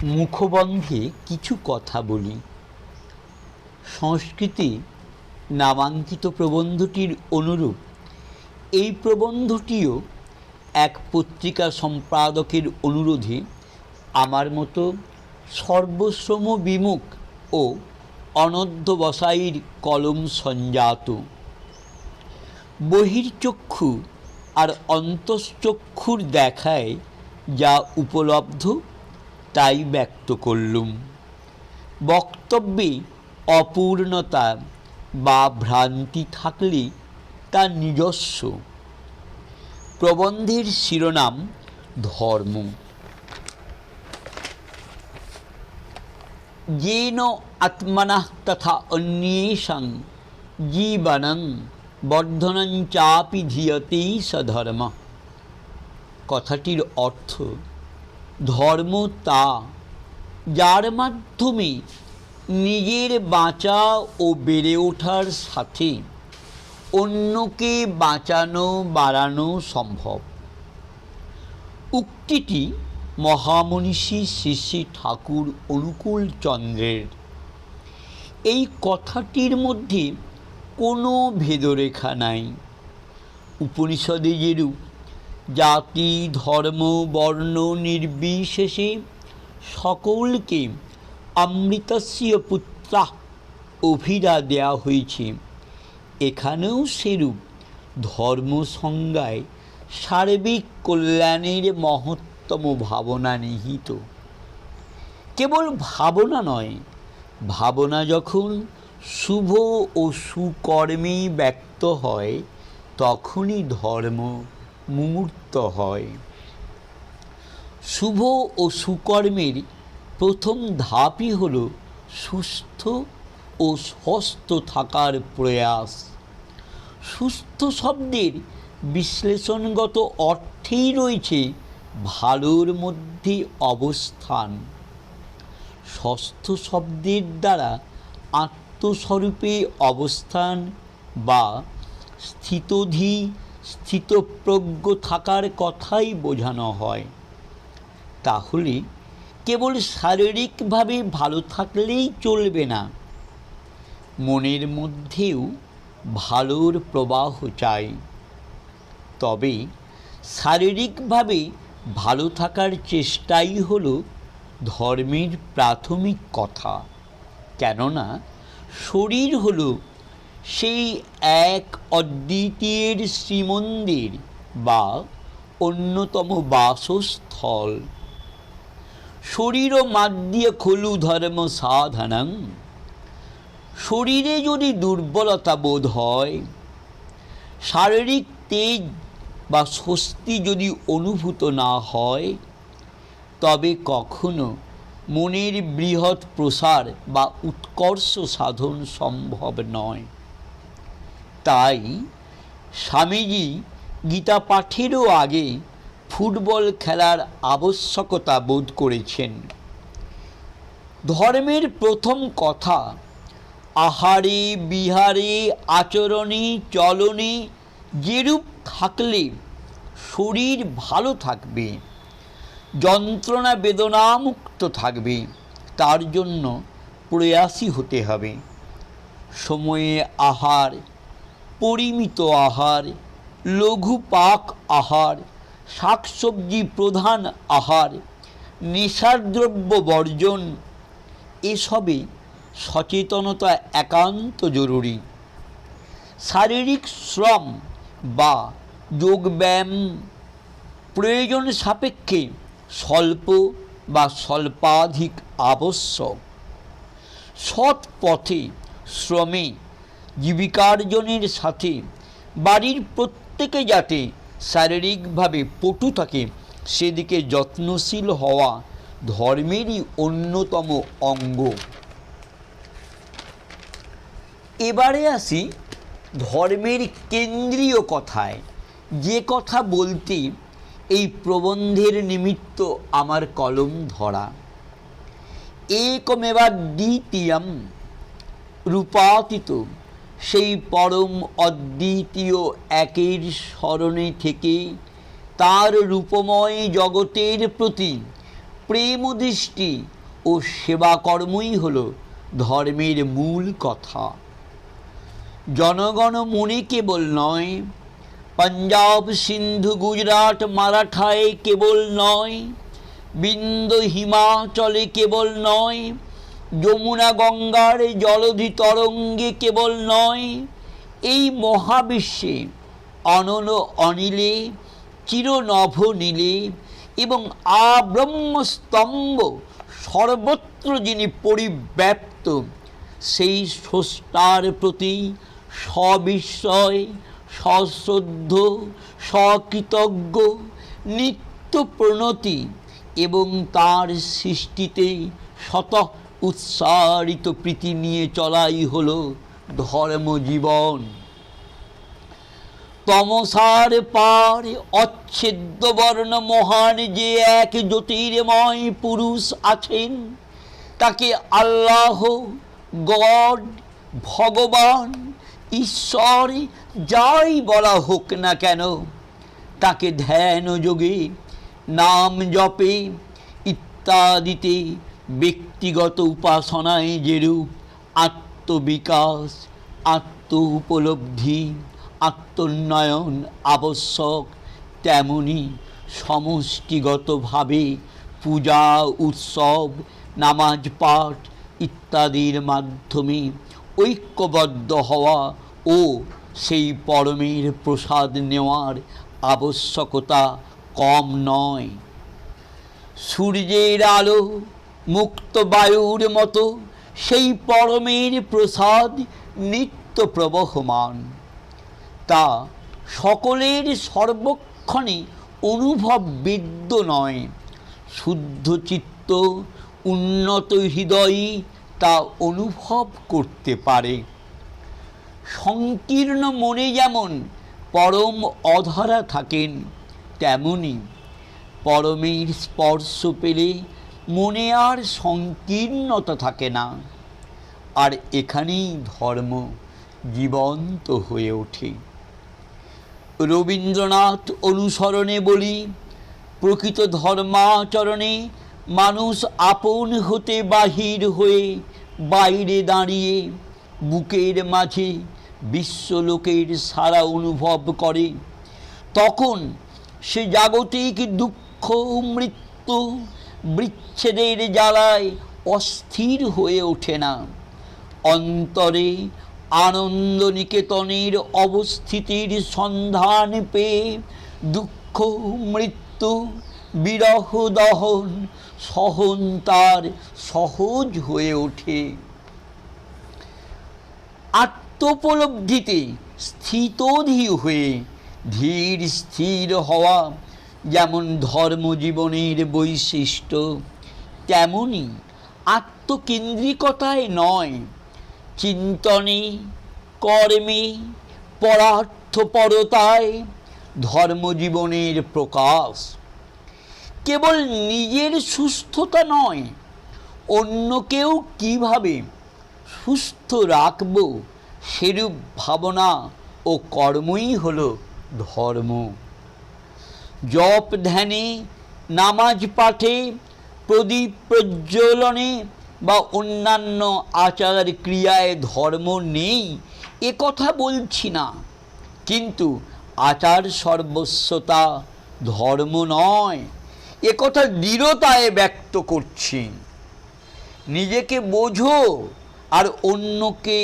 মুখবন্ধে কিছু কথা বলি। সংস্কৃতি নামাঙ্কিত প্রবন্ধটির অনুরূপ এই প্রবন্ধটিও এক পত্রিকা সম্পাদকের অনুরোধে আমার মতো সর্বশ্রম বিমুখ ও অনধ্যবসায়ীর কলম সঞ্জাত। বহির্চক্ষু আর অন্তশ্চক্ষুর দেখায় যা উপলব্ধ তাই ব্যক্ত করলুম। বক্তব্যে অপূর্ণতা বা ভ্রান্তি থাকলে তা নিজস্ব। প্রবন্ধের শিরোনাম ধর্ম। येन आत्मनः तथा अन्येषां जीवनं বর্ধনং চাপি ধিয়তে সধর্ম। কথাটির অর্থ, ধর্ম তা যার মাধ্যমে নিজের বাঁচা ও বেড়ে ওঠার সাথে অন্যকে বাঁচানো বাড়ানো সম্ভব। উক্তিটি মহামনীষী শ্রী শ্রী ঠাকুর অনুকূল চন্দ্রের। এই কথাটির মধ্যে কোনো ভেদরেখা নাই। উপনিষদে যেরূপ জাতি ধর্ম বর্ণ নির্বিশেষে সকলকে অমৃতস্য পুত্রা অভিধা দেয়া হয়েছে, এখানেও সেরূপ ধর্ম সংজ্ঞায় সার্বিক কল্যাণের মহত্তম ভাবনা নিহিত। কেবল ভাবনা নয়, ভাবনা যখন শুভ ও সুকর্মে ব্যক্ত হয় তখনই ধর্ম মূর্ত হয়। শুভ ও সুকর্মের প্রথম ধাপই হল সুস্থ ও স্বস্থ থাকার প্রয়াস। সুস্থ শব্দের বিশ্লেষণগত অর্থেই রয়েছে ভালোর মধ্যে অবস্থান। স্বস্থ শব্দের দ্বারা আত্মস্বরূপে অবস্থান বা স্থিতধী স্থিতপ্রজ্ঞ থাকার কথাই বোঝানো হয়। তাহলে কেবল শারীরিকভাবে ভালো থাকলেই চলবে না, মনের মধ্যেও ভালোর প্রবাহ চাই। তবে শারীরিকভাবে ভালো থাকার চেষ্টাই হলো ধর্মের প্রাথমিক কথা। কেননা শরীর হলো সেই এক অদ্বিতীয়ের শ্রীমন্দির বা অন্যতম বাসস্থল। শরীর মাদ্যে খলু ধর্ম সাধনং। শরীরে যদি দুর্বলতা বোধ হয়, শারীরিক তেজ বা স্বস্তি যদি অনুভূত না হয়, তবে কখনো মনের বৃহৎ প্রসার বা উৎকর্ষ সাধন সম্ভব নয়। তাই স্বামীজি গীতা পাঠেরও আগে ফুটবল খেলার আবশ্যকতা বোধ করেছেন। ধর্মের প্রথম কথা আহারে বিহারে আচরণে চলনে যেরূপ থাকলে শরীর ভালো থাকবে, যন্ত্রণা বেদনামুক্ত থাকবে, তার জন্য প্রয়াসী হতে হবে। সময়ে আহার, পরিমিত আহার, লঘু পাক আহার, শাকসবজি প্রধান আহার, নেশার দ্রব্য বর্জন, এসবে সচেতনতা একান্ত জরুরি। শারীরিক শ্রম বা যোগব্যায়াম প্রয়োজন সাপেক্ষে স্বল্প বা স্বল্পাধিক আবশ্যক। সৎ পথে শ্রমে জীবিকার্জনের সাথে বাড়ির প্রত্যেকে যাতে শারীরিকভাবে পটু থাকে সেদিকে যত্নশীল হওয়া ধর্মেরই অন্যতম অঙ্গ। এবারে আসি ধর্মের কেন্দ্রীয় কথায়, যে কথা বলতে এই প্রবন্ধের নিমিত্ত আমার কলম ধরা। একমেবা দ্বিতীয়ম রূপাতীত, সেই পরম অদ্বিতীয় একের স্মরণে থেকে তার রূপময় জগতের প্রতি প্রেম দৃষ্টি ও সেবা কর্মই হল ধর্মের মূল কথা। জনগণ মনে কেবল নয়, পাঞ্জাব সিন্ধু গুজরাট মারাঠায় কেবল নয়, বিন্ধ্য হিমাচলে কেবল নয়, যমুনা গঙ্গার জলধি তরঙ্গে কেবল নয়, এই মহাবিশ্বে অনল অনিলে চিরনভ নীলে এবং আব্রহ্মস্তম্ভ সর্বত্র যিনি পরিব্যাপ্ত, সেই স্রষ্টার প্রতি সবিস্ময়, সশ্রদ্ধ, সকৃতজ্ঞ, নিত্য প্রণতি এবং তার সৃষ্টিতে স্বতঃ উৎসারিত প্রীতি নিয়ে চলাই হল ধর্মজীবন। তমসার পার অচ্ছেদ্য বর্ণ মহান যে এক জ্যোতির্ময় পুরুষ আছেন, তাকে আল্লাহ, গড, ভগবান, ঈশ্বর যাই বলা হোক না কেন, তাকে ধ্যান যোগে, নাম জপে ইত্যাদিতে, ব্যক্তিগত উপাসনায় যেরূপ আত্মবিকাশ, আত্ম উপলব্ধি, আত্মোন্নয়ন আবশ্যক, তেমনি সমষ্টিগতভাবে পূজা, উৎসব, নামাজ পাঠ ইত্যাদির মাধ্যমে ঐক্যবদ্ধ হওয়া ও সেই পরমের প্রসাদ নেওয়ার আবশ্যকতা কম নয়। সূর্যের আলো, মুক্ত বায়ুর মতো সেই পরমের প্রসাদ নিত্য প্রবহমান, তা সকলের সর্বক্ষণে অনুভববিদ্য নয়। শুদ্ধ চিত্ত, উন্নত হৃদয়ই তা অনুভব করতে পারে। সংকীর্ণ মনে যেমন পরম অধরা থাকেন, তেমনি পরমের স্পর্শ পেলে মনে আর সংকীর্ণতা থাকে না, আর এখানেই ধর্ম জীবন্ত হয়ে ওঠে। রবীন্দ্রনাথ অনুসরণে বলি, প্রকৃত ধর্মাচরণে মানুষ আপন হতে বাহির হয়ে বাইরে দাঁড়িয়ে বুকের মাঝে বিশ্বলোকের সারা অনুভব করে। তখন সে জাগতিক দুঃখ, মৃত্যু, বিচ্ছেদের জ্বালায় অস্থির হয়ে ওঠে না। অন্তরে আনন্দ নিকেতনের অবস্থিতির সন্ধান পেয়ে দুঃখ, মৃত্যু, বিরহ, দহন সহন তার সহজ হয়ে ওঠে। আত্মোপলব্ধিতে স্থিতধী হয়ে ধীর স্থির হওয়া যেমন ধর্মজীবনের বৈশিষ্ট্য, তেমনি আত্মকেন্দ্রিকতায় নয়, চিন্তনে, কর্মে, পরার্থপরতায় ধর্মজীবনের প্রকাশ। কেবল নিজের সুস্থতা নয়, অন্যকেও কিভাবে সুস্থ রাখব সেরূপ ভাবনা ও কর্মই হল ধর্ম। জপ ধ্যানে, নামাজ পাঠে, প্রদীপ প্রজ্বলনে বা অন্যান্য আচার ক্রিয়ায় ধর্ম নেই এ কথা বলছি না, কিন্তু আচার সর্বস্বতা ধর্ম নয় এ কথা দৃঢ়তায় ব্যক্ত করছি। নিজেকে বোঝো আর অন্যকে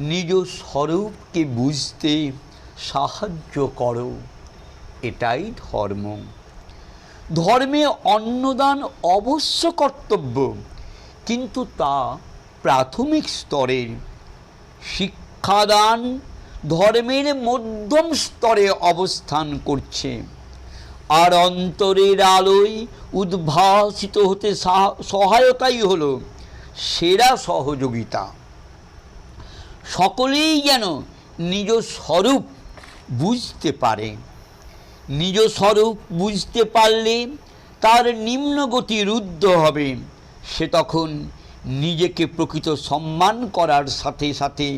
নিজ স্বরূপকে বুঝতে সাহায্য করো, এটাই ধর্ম। ধর্মে অন্নদান অবশ্য কর্তব্য, কিন্তু তা প্রাথমিক স্তরের। শিক্ষাদান ধর্মের মধ্যম স্তরে অবস্থান করছে, আর অন্তরের আলোয় উদ্ভাসিত হতে সহায়তাই হল সেরা সহযোগিতা। সকলেই যেন নিজ স্বরূপ বুঝতে পারে। নিজ স্বরূপ বুঝতে পারলে তার নিম্নগতি রুদ্ধ হবে। সে তখন নিজেকে প্রকৃত সম্মান করার সাথে সাথে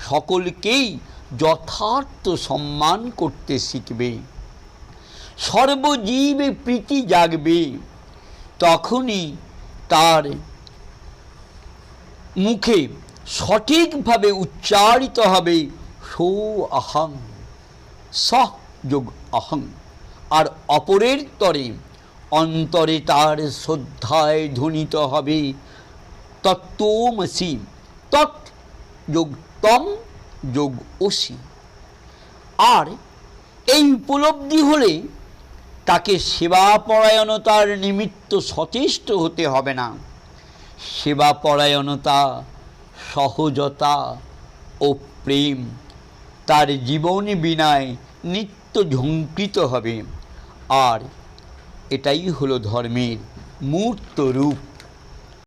সকলকেই যথার্থ সম্মান করতে শিখবে। সর্বজীবে প্রীতি জাগবে। তখনই তার মুখে সঠিকভাবে উচ্চারিত হবে সো অহং, স যোগ অহং। আর অপরের তরে অন্তরে তার শ্রদ্ধায় ধ্বনিত হবে তত্ত্বমসি, তৎ যোগ তম যোগ অসি। আর এই উপলব্ধি হলে তাকে সেবাপরায়ণতার নিমিত্ত সচেষ্ট হতে হবে না। সেবাপরায়ণতা, সহজতা ও প্রেম তার জীবন বিনায় নিত্য ঝঙ্কৃত হবে। আর এটাই হলো ধর্মের মূর্ত রূপ।